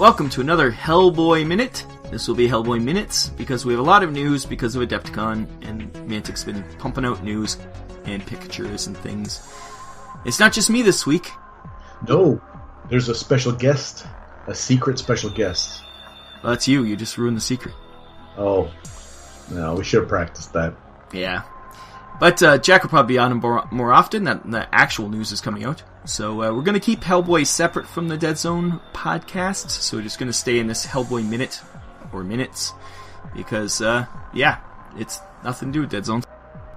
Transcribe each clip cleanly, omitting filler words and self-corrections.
Welcome to another Hellboy Minute. This will be Hellboy Minutes because we have a lot of news because of Adepticon, and Mantic's been pumping out news and pictures and things. It's not just me this week. No, there's a special guest, a secret special guest. Well, that's you. You just ruined the secret. Oh, no, we should have practiced that. Yeah. But Jack will probably be on more often. The actual news is coming out. So we're going to keep Hellboy separate from the Dead Zone podcast. So we're just going to stay in this Hellboy Minute, or Minutes, because, it's nothing to do with Dead Zone.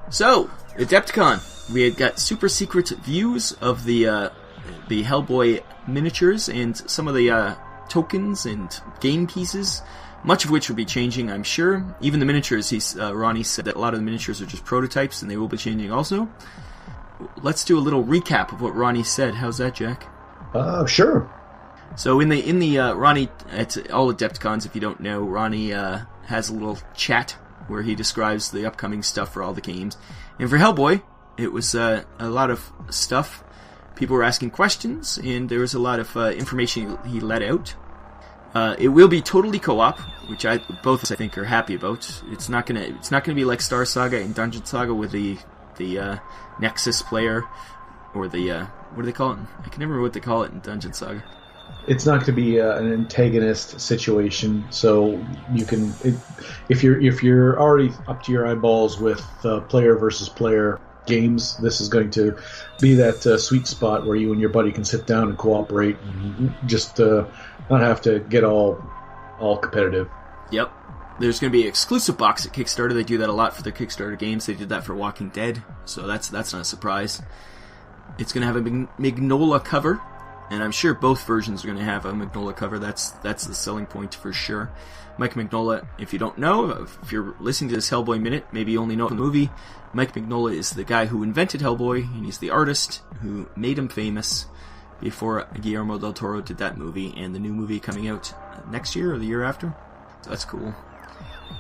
So, Adepticon. We had got super secret views of the Hellboy miniatures and some of the tokens and game pieces, much of which will be changing, I'm sure. Even the miniatures, Ronnie said that a lot of the miniatures are just prototypes, and they will be changing also. Let's do a little recap of what Ronnie said. How's that, Jack? Sure. So in the Ronnie, at all Adepticons, if you don't know, Ronnie has a little chat where he describes the upcoming stuff for all the games. And for Hellboy, it was a lot of stuff. People were asking questions, and there was a lot of information he let out. It will be totally co-op, which both of us I think are happy about. It's not gonna be like Star Saga and Dungeon Saga with the Nexus player, or the what do they call it? I can never remember what they call it in Dungeon Saga. It's not going to be an antagonist situation, so you can, if you're already up to your eyeballs with player versus player games, this is going to be that sweet spot where you and your buddy can sit down and cooperate and just not have to get all competitive. Yep. There's going to be an exclusive box at Kickstarter. They do that a lot for their Kickstarter games. They did that for Walking Dead, so that's not a surprise. It's going to have a Magnola cover, and I'm sure both versions are going to have a Magnola cover. That's the selling point for sure. Mike Mignola, if you don't know, if you're listening to this Hellboy Minute, maybe you only know the movie. Mike Mignola is the guy who invented Hellboy, and he's the artist who made him famous before Guillermo del Toro did that movie, and the new movie coming out next year or the year after. So that's cool.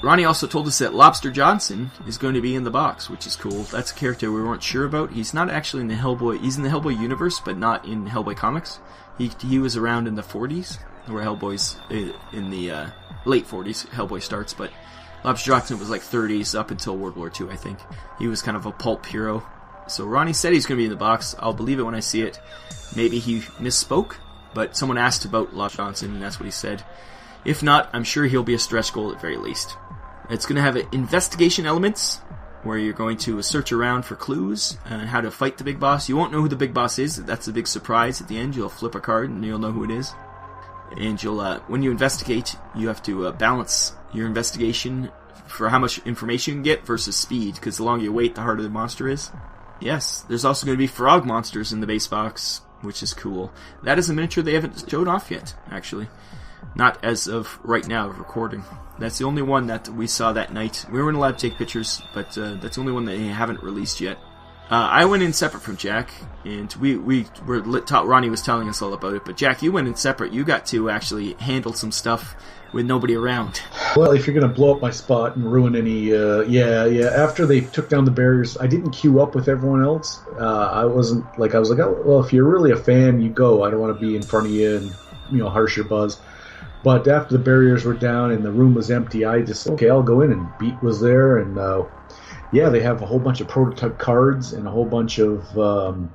Ronnie also told us that Lobster Johnson is going to be in the box, which is cool. That's a character we weren't sure about. He's not actually in the Hellboy. He's in the Hellboy universe, but not in Hellboy comics. He was around in the 40s, where Hellboy's in the late 40s. Hellboy starts, but Lobster Johnson was like 30s up until World War II, I think. He was kind of a pulp hero. So Ronnie said he's going to be in the box. I'll believe it when I see it. Maybe he misspoke, but someone asked about Lobster Johnson, and that's what he said. If not, I'm sure he'll be a stretch goal at very least. It's going to have investigation elements, where you're going to search around for clues and how to fight the big boss. You won't know who the big boss is. That's a big surprise at the end. You'll flip a card and you'll know who it is. And you'll, when you investigate, you have to balance your investigation for how much information you can get versus speed, because the longer you wait, the harder the monster is. Yes, there's also going to be frog monsters in the base box, which is cool. That is a miniature they haven't showed off yet, actually. Not as of right now of recording. That's the only one that we saw that night. We weren't allowed to take pictures, but that's the only one that they haven't released yet. I went in separate from Jack, and Ronnie was telling us all about it, but Jack, you went in separate. You got to actually handle some stuff with nobody around. Well, if you're going to blow up my spot and ruin any, after they took down the barriers, I didn't queue up with everyone else. I was like, oh, well, if you're really a fan, you go. I don't want to be in front of you and, harsh your buzz. But after the barriers were down and the room was empty, I just, okay, I'll go in, and Beat was there, and they have a whole bunch of prototype cards and a whole bunch of, the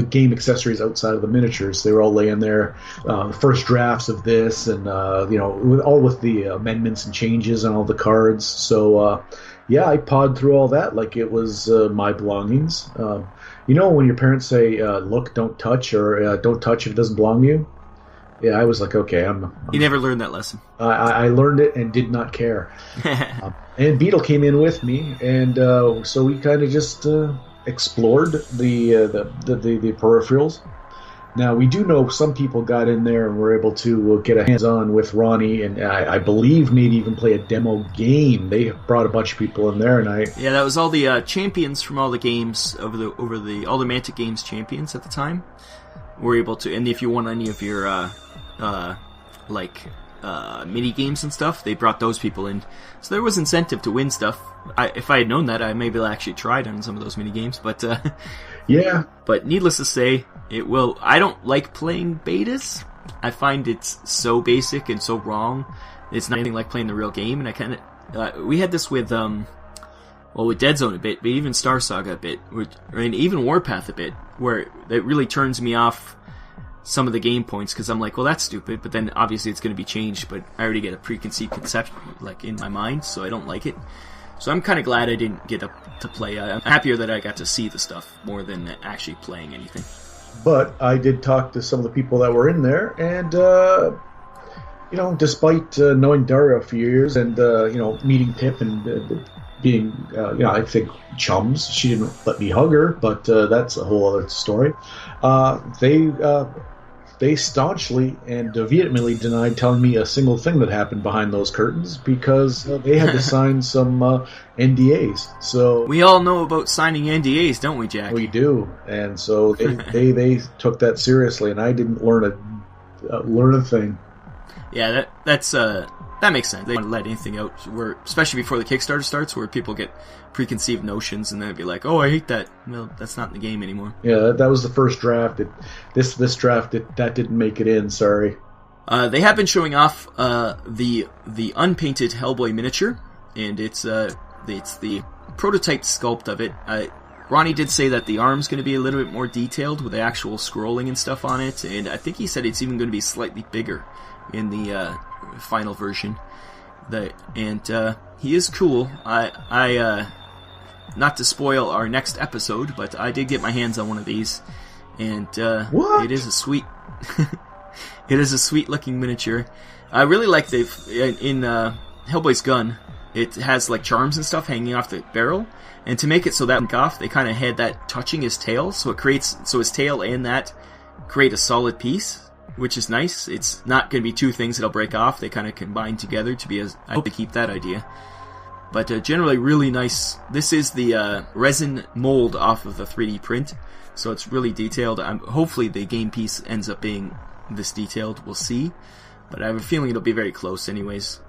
game accessories outside of the miniatures. They were all laying there, first drafts of this, and, with the amendments and changes on all the cards. So, I pawed through all that like it was my belongings. When your parents say, look, don't touch, or don't touch if it doesn't belong to you? Yeah, I was like, okay, You never learned that lesson. I learned it and did not care. And Beetle came in with me, and so we kind of just explored the peripherals. Now, we do know some people got in there and were able to get a hands-on with Ronnie, and I believe maybe even play a demo game. They brought a bunch of people in there, and that was all the champions from all the games all the Mantic Games champions at the time were able to, and if you won any of your mini games and stuff, they brought those people in. So there was incentive to win stuff. If I had known that, I maybe actually tried on some of those mini games. But yeah. But needless to say, it will. I don't like playing betas. I find it's so basic and so wrong. It's not anything like playing the real game, and I kind of we had this with with Dead Zone a bit, but even Star Saga a bit, and even Warpath a bit, where it really turns me off some of the game points because I'm like, well, that's stupid, but then obviously it's going to be changed, but I already get a preconceived conception like in my mind, so I don't like it. So I'm kind of glad I didn't get to play. I'm happier that I got to see the stuff more than actually playing anything. But I did talk to some of the people that were in there, and despite knowing Daria a few years and meeting Pip and being I think chums, she didn't let me hug her, but that's a whole other story. They staunchly and vehemently denied telling me a single thing that happened behind those curtains because they had to sign some NDAs. So we all know about signing NDAs, don't we, Jack? We do, and so they took that seriously, and I didn't learn a thing. Yeah, that makes sense. They don't let anything out, especially before the Kickstarter starts, where people get preconceived notions and then it'd be like, oh, I hate that. Well, that's not in the game anymore. Yeah, that was the first draft. This draft that didn't make it in. Sorry. They have been showing off the unpainted Hellboy miniature, and it's the prototype sculpt of it. Ronnie did say that the arm's going to be a little bit more detailed with the actual scrolling and stuff on it, and I think he said it's even going to be slightly bigger in the final version. He is cool. I not to spoil our next episode, but I did get my hands on one of these, and it is a sweet looking miniature. I really like in Hellboy's gun. It has like charms and stuff hanging off the barrel, and to make it so that won't off, they kind of had that touching his tail, so his tail and that create a solid piece, which is nice. It's not going to be two things that'll break off. They kind of combine together to be I hope they keep that idea. But generally really nice. This is the resin mold off of the 3D print, so it's really detailed. Hopefully the game piece ends up being this detailed. We'll see. But I have a feeling it'll be very close anyways.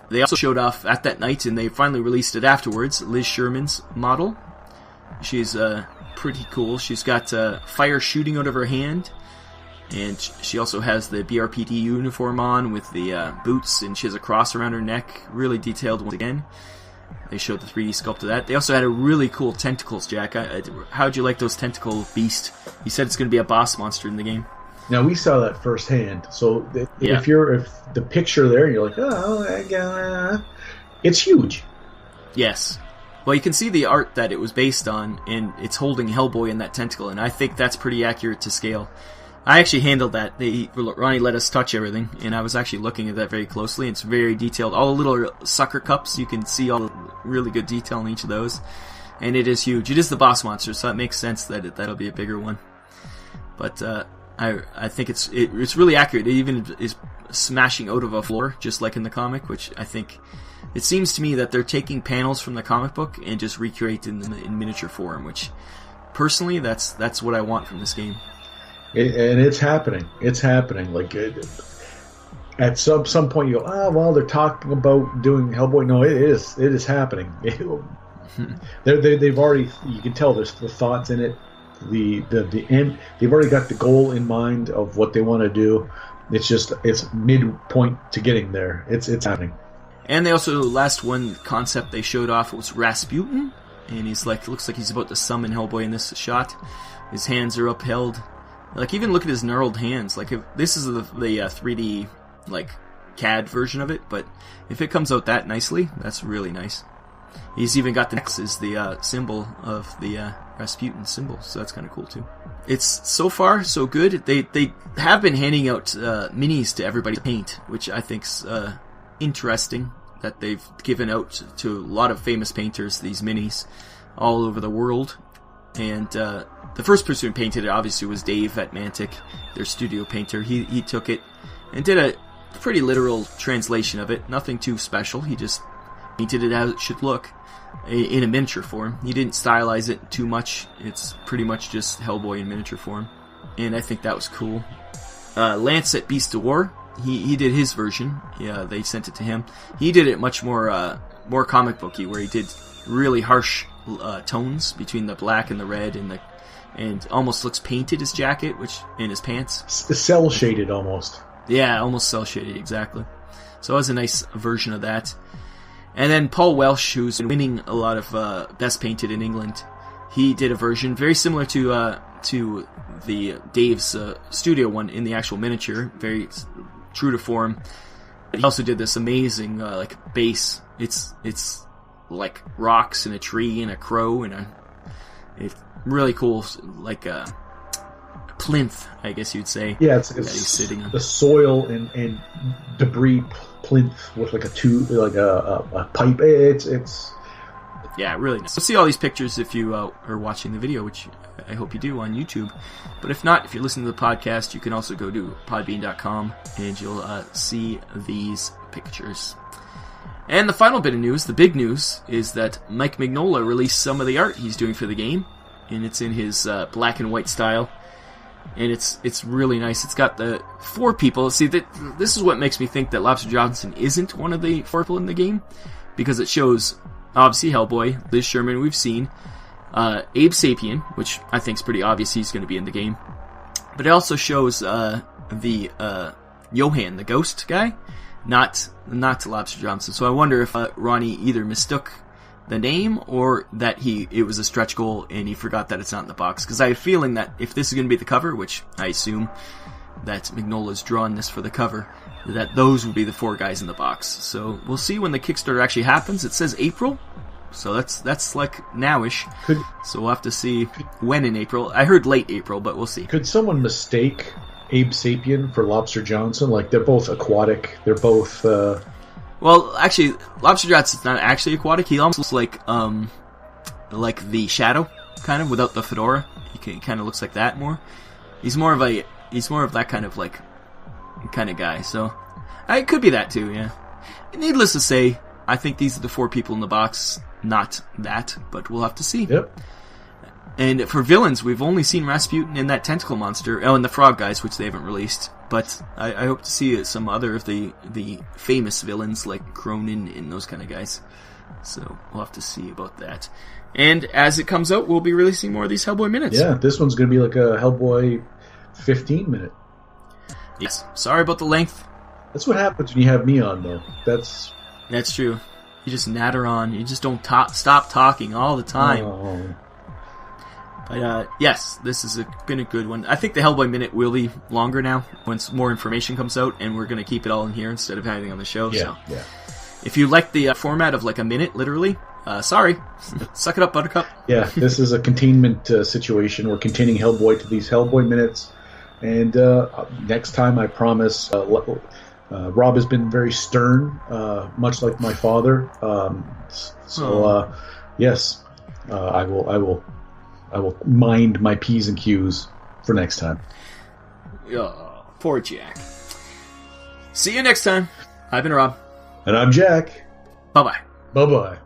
They also showed off at that night, and they finally released it afterwards, Liz Sherman's model. She's pretty cool. She's got fire shooting out of her hand. And she also has the BRPD uniform on with the boots, and she has a cross around her neck. Really detailed once again. They showed the 3D sculpt of that. They also had a really cool tentacles, Jack. How'd you like those tentacle beast? He said it's going to be a boss monster in the game. Now, we saw that firsthand. So if the picture there, you're like, it's huge. Yes. Well, you can see the art that it was based on, and it's holding Hellboy in that tentacle, and I think that's pretty accurate to scale. I actually handled that. Ronnie let us touch everything, and I was actually looking at that very closely. It's very detailed. All the little sucker cups, you can see all the really good detail in each of those. And it is huge. It is the boss monster, so it makes sense that that'll be a bigger one. But I think it's really accurate. It even is smashing out of a floor, just like in the comic, which I think... It seems to me that they're taking panels from the comic book and just recreating them in miniature form, which, personally, that's what I want from this game. And it's happening. It's happening. Like at some point, you go, they're talking about doing Hellboy. No, it is happening. They've already. You can tell there's the thoughts in it. The end. They've already got the goal in mind of what they want to do. It's midpoint to getting there. It's happening. And they also last one concept they showed off was Rasputin, and looks like he's about to summon Hellboy in this shot. His hands are upheld. Like, even look at his gnarled hands. Like, if this is the 3D, like, CAD version of it, but if it comes out that nicely, that's really nice. He's even got the X as the symbol of the Rasputin symbol, so that's kind of cool, too. It's so far so good. They have been handing out minis to everybody to paint, which I think's interesting, that they've given out to a lot of famous painters, these minis, all over the world. And the first person who painted it obviously was Dave at Mantic, their studio painter. He took it and did a pretty literal translation of it. Nothing too special. He just painted it as it should look in a miniature form. He didn't stylize it too much. It's pretty much just Hellboy in miniature form. And I think that was cool. Lance at Beast of War, he did his version. Yeah, they sent it to him. He did it much more comic booky, where he did really harsh tones between the black and the red and and almost looks painted, his jacket, and his pants. Cell shaded almost. Yeah, almost cell shaded, exactly. So it was a nice version of that. And then Paul Welsh, who's been winning a lot of Best Painted in England, he did a version very similar to the Dave's studio one in the actual miniature, very true to form. He also did this amazing base. It's like rocks and a tree and a crow and it's really cool, like a plinth, I guess you'd say. Yeah, it's he's sitting on. The soil and debris plinth with like a pipe. It's yeah, really nice. You'll see all these pictures if you are watching the video, which I hope you do on YouTube. But if not, if you're listening to the podcast, you can also go to podbean.com and you'll see these pictures. And the final bit of news, the big news, is that Mike Mignola released some of the art he's doing for the game, and it's in his black and white style. And it's really nice. It's got the 4 people. See, this is what makes me think that Lobster Johnson isn't one of the 4 people in the game, because it shows, obviously, Hellboy, Liz Sherman we've seen, Abe Sapien, which I think is pretty obvious he's going to be in the game. But it also shows the Johan, the ghost guy, not Lobster Johnson. So I wonder if Ronnie either mistook the name or that it was a stretch goal and he forgot that it's not in the box. Because I have a feeling that if this is going to be the cover, which I assume that Mignola's drawn this for the cover, that those would be the 4 guys in the box. So we'll see when the Kickstarter actually happens. It says April, so that's like nowish. So we'll have to see when in April. I heard late April, but we'll see. Could someone mistake Abe Sapien for Lobster Johnson? Like, they're both aquatic. They're both... Well, actually, Lobster Johnson's not actually aquatic. He almost looks like the Shadow, kind of, without the fedora. He kind of looks like that more. He's more of that kind of guy. So it could be that too. Yeah. Needless to say, I think these are the 4 people in the box, not that, but we'll have to see. Yep. And for villains, we've only seen Rasputin and that tentacle monster, and the frog guys, which they haven't released. But I hope to see some other of the famous villains like Cronin and those kind of guys. So we'll have to see about that. And as it comes out, we'll be releasing more of these Hellboy Minutes. Yeah, this one's going to be like a Hellboy 15 minute. Yes. Sorry about the length. That's what happens when you have me on, though. That's true. You just natter on. You just don't stop talking all the time. Oh. But yes, this is been a good one. I think the Hellboy Minute will be longer now once more information comes out, and we're going to keep it all in here instead of having it on the show. Yeah, so yeah. If you like the format of like a minute, literally, sorry. Suck it up, Buttercup. Yeah, this is a containment situation. We're containing Hellboy to these Hellboy Minutes. And next time, I promise, Rob has been very stern, much like my father. Yes, I will mind my P's and Q's for next time. Oh, poor Jack. See you next time. I've been Rob. And I'm Jack. Bye-bye. Bye-bye.